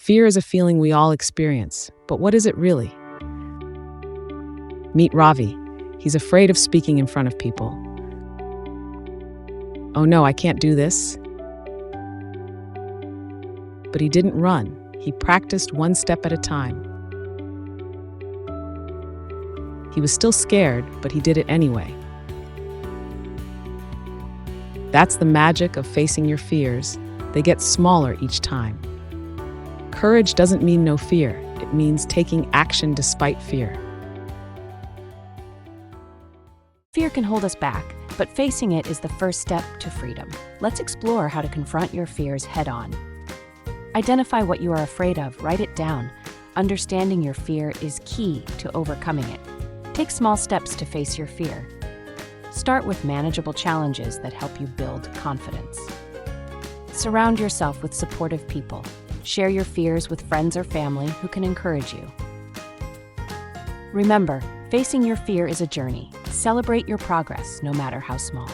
Fear is a feeling we all experience, but what is it really? Meet Ravi. He's afraid of speaking in front of people. Oh no, I can't do this. But he didn't run. He practiced one step at a time. He was still scared, but he did it anyway. That's the magic of facing your fears. They get smaller each time. Courage doesn't mean no fear. It means taking action despite fear. Fear can hold us back, but facing it is the first step to freedom. Let's explore how to confront your fears head-on. Identify what you are afraid of, write it down. Understanding your fear is key to overcoming it. Take small steps to face your fear. Start with manageable challenges that help you build confidence. Surround yourself with supportive people. Share your fears with friends or family who can encourage you. Remember, facing your fear is a journey. Celebrate your progress, no matter how small.